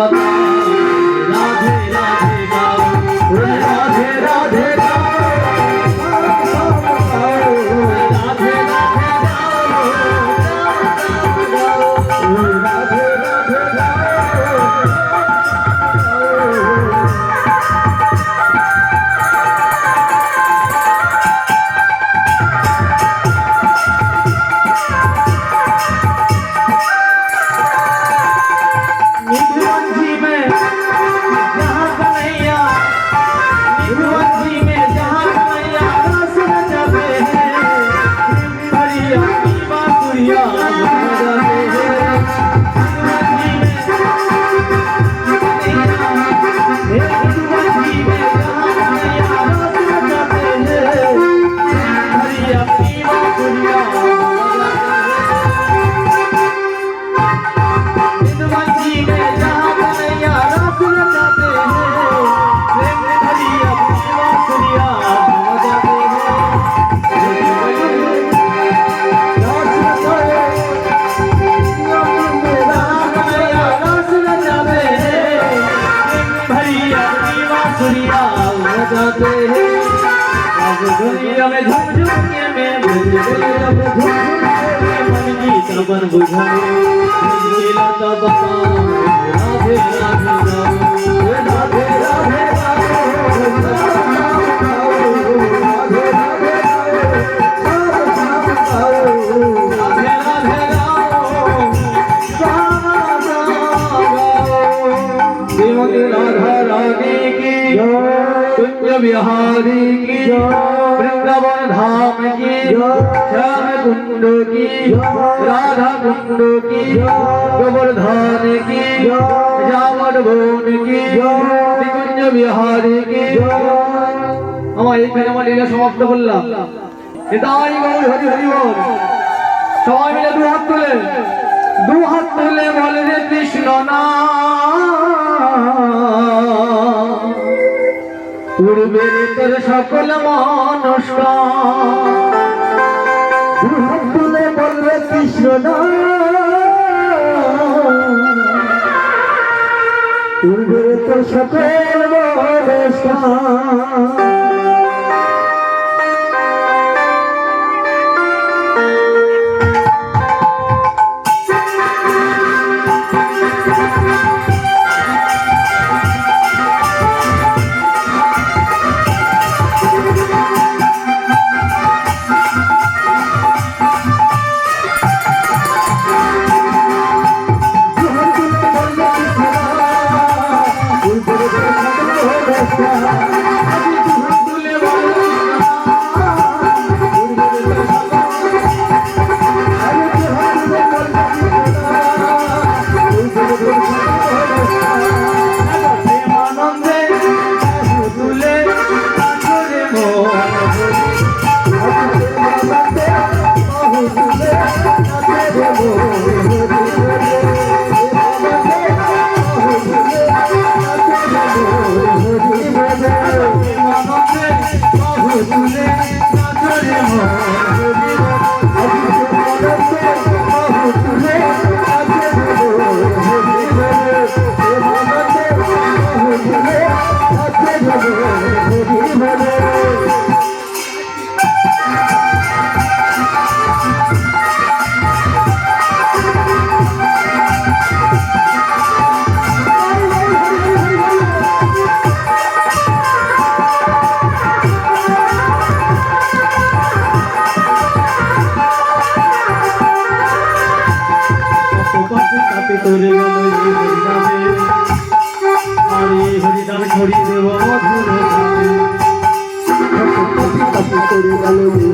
बता राधे राधे गाओ राधे राधे गाओ राधे राधे गाओ राधे राधे दुनिया में झुमझुमिया में मन की तबन बुझाए नीला तब राधे राधे राधे राधे राधा रानी की कुंज बिहारी की वृंदावन धाम की श्याम कुंड की राधा कुंड की गोवर्धन की जामन वन की कुंज बिहारी की আমার এইখানে আমার লীলা সমাপ্ত করলাম। এটাই গৌর হরি হরি বল। সবাই মিলে দু হাত তুলে বলে রে কৃষ্ণ নাম পূর্বের তোর সকল মনস্কার তুলে বলবে কৃষ্ণ পূর্বের তোর সকল মনস্কার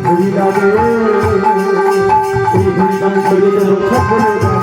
হরি নামে হরি নাম হরি নাম